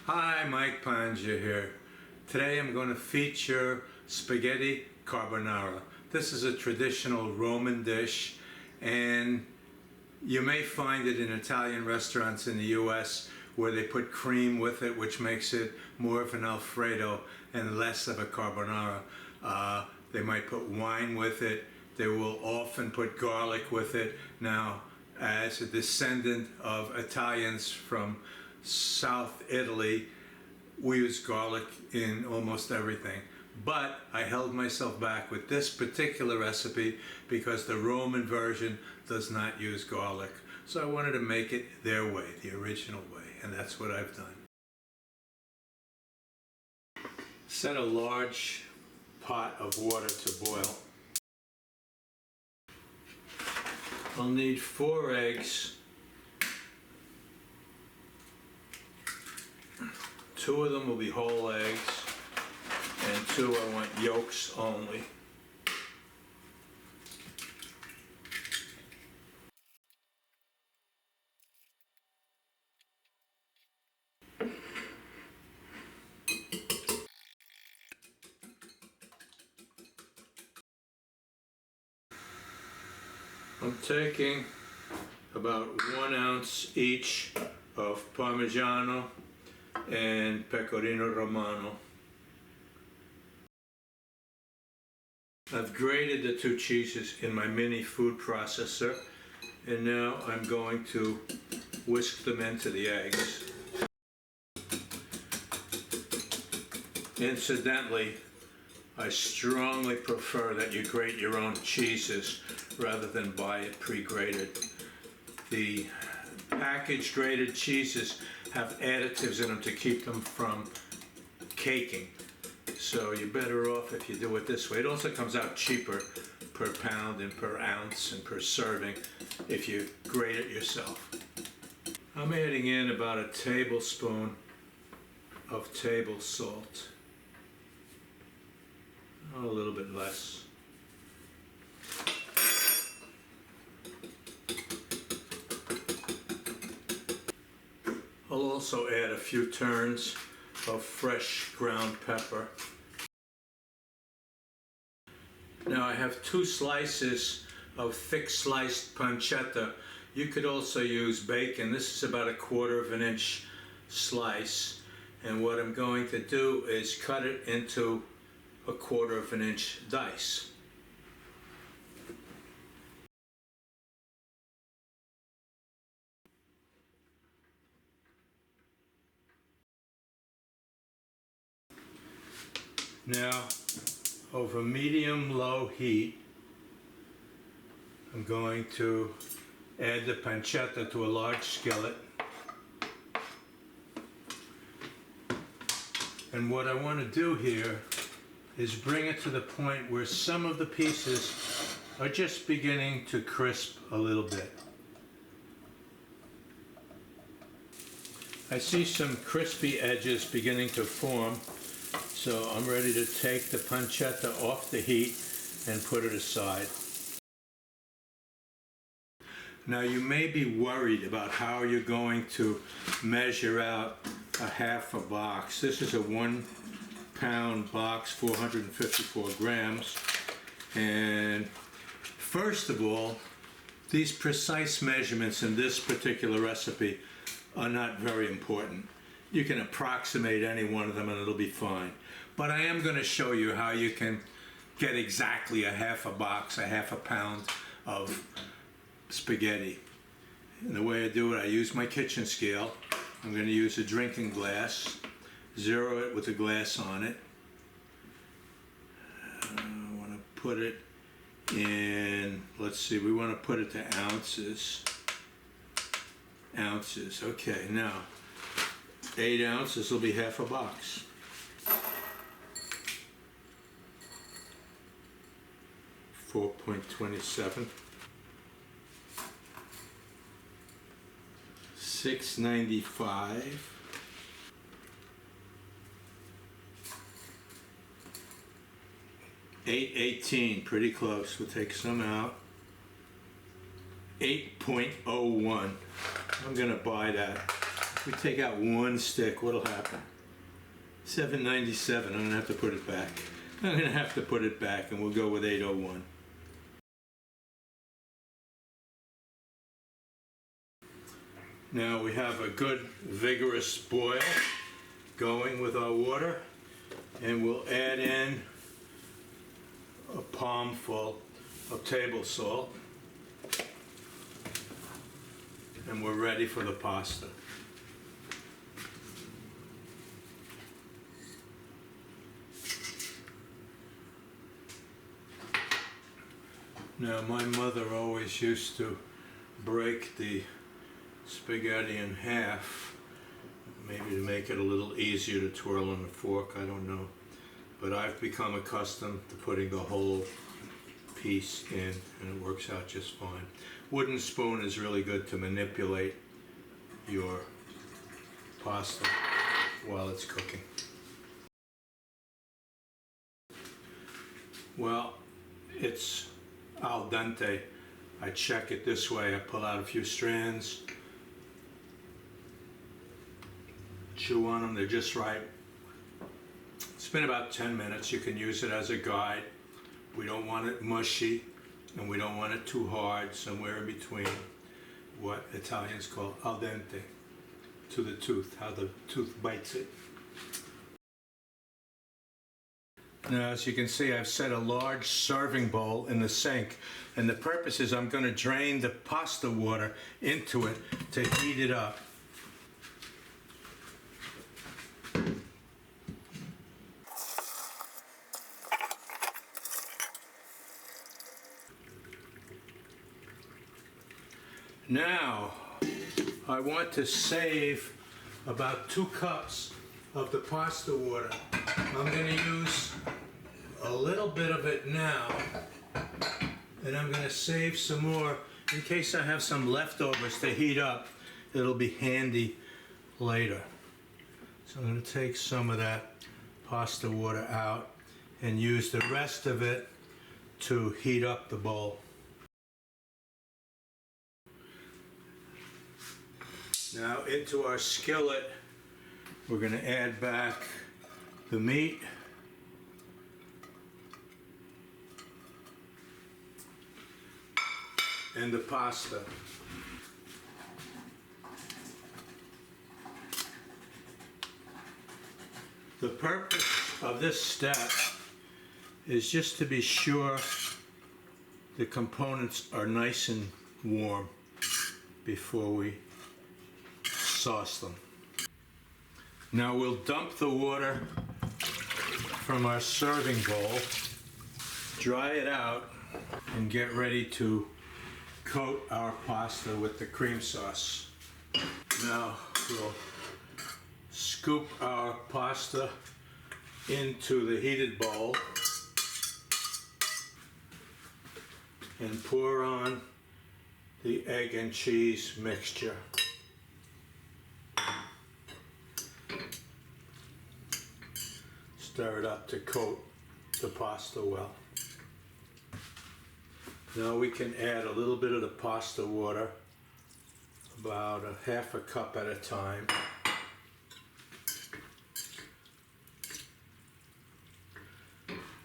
Hi, Mike Panja here. Today I'm going to feature spaghetti carbonara. This is a traditional Roman dish, and you may find it in Italian restaurants in the US where they put cream with it, which makes it more of an Alfredo and less of a carbonara. They might put wine with it. They will often put garlic with it. Now, as a descendant of Italians from South Italy, we use garlic in almost everything. But I held myself back with this particular recipe because the Roman version does not use garlic. So I wanted to make it their way, the original way, and that's what I've done. Set a large pot of water to boil. I'll need 4 eggs. 2 of them will be whole eggs, and 2 I want yolks only. I'm taking about 1 ounce each of Parmigiano and Pecorino Romano. I've grated the 2 cheeses in my mini food processor, and now I'm going to whisk them into the eggs. Incidentally, I strongly prefer that you grate your own cheeses rather than buy it pre-grated. The packaged grated cheeses have additives in them to keep them from caking. So you're better off if you do it this way. It also comes out cheaper per pound and per ounce and per serving if you grate it yourself. I'm adding in about a tablespoon of table salt. A little bit less. I'll also add a few turns of fresh ground pepper. Now I have 2 slices of thick sliced pancetta. You could also use bacon. This is about a 1/4 of an inch slice. And what I'm going to do is cut it into a 1/4 of an inch dice. Now, over medium-low heat, I'm going to add the pancetta to a large skillet. And what I want to do here is bring it to the point where some of the pieces are just beginning to crisp a little bit. I see some crispy edges beginning to form, so I'm ready to take the pancetta off the heat and put it aside. Now you may be worried about how you're going to measure out a half a box. This is a 1-pound box, 454 grams. And first of all, these precise measurements in this particular recipe are not very important. You can approximate any one of them and it'll be fine. But I am going to show you how you can get exactly a half a box, a half a pound of spaghetti. And the way I do it, I use my kitchen scale. I'm going to use a drinking glass, zero it with a glass on it. I want to put it in, let's see, we want to put it to ounces. Ounces, okay, now 8 ounces will be half a box. $4.27. $6.95. $8.18, pretty close. We'll take some out. 8.01. I'm gonna buy that. We take out one stick, what'll happen? $7.97, I'm gonna have to put it back. I'm gonna have to put it back and we'll go with 801. Now we have a good vigorous boil going with our water, and we'll add in a palmful of table salt, and we're ready for the pasta. Now my mother always used to break the spaghetti in half, maybe to make it a little easier to twirl on a fork, I don't know. But I've become accustomed to putting the whole piece in, and it works out just fine. Wooden spoon is really good to manipulate your pasta while it's cooking. Well, it's al dente. I check it this way. I pull out a few strands, chew on them, they're just right. It's been about 10 minutes. You can use it as a guide. We don't want it mushy and we don't want it too hard, somewhere in between what Italians call al dente, to the tooth, how the tooth bites it. Now, as you can see, I've set a large serving bowl in the sink, and the purpose is I'm going to drain the pasta water into it to heat it up. Now, I want to save about 2 cups of the pasta water. I'm going to use a little bit of it now, and I'm going to save some more in case I have some leftovers to heat up. It'll be handy later. So I'm going to take some of that pasta water out and use the rest of it to heat up the bowl. Now into our skillet, we're going to add back the meat, and the pasta. The purpose of this step is just to be sure the components are nice and warm before we sauce them. Now we'll dump the water from our serving bowl, dry it out, and get ready to coat our pasta with the cream sauce. Now we'll scoop our pasta into the heated bowl and pour on the egg and cheese mixture. Stir it up to coat the pasta well. Now we can add a little bit of the pasta water, about a half a cup at a time.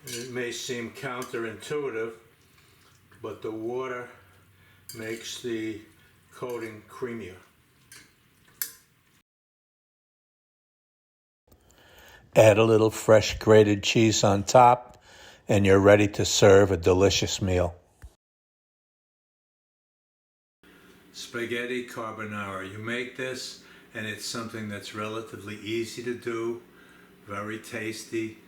It may seem counterintuitive, but the water makes the coating creamier. Add a little fresh grated cheese on top, and you're ready to serve a delicious meal. Spaghetti carbonara. You make this, and it's something that's relatively easy to do, very tasty,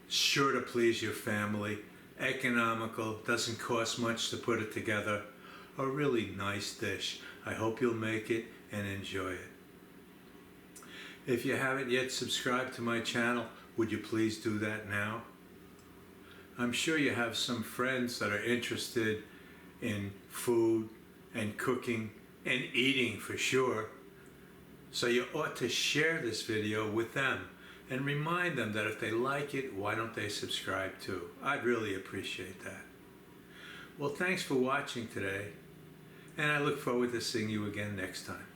sure to please your family, economical, doesn't cost much to put it together. A really nice dish. I hope you'll make it and enjoy it. If you haven't yet subscribed to my channel, would you please do that now? I'm sure you have some friends that are interested in food and cooking and eating for sure. So you ought to share this video with them and remind them that if they like it, why don't they subscribe too? I'd really appreciate that. Well, thanks for watching today, and I look forward to seeing you again next time.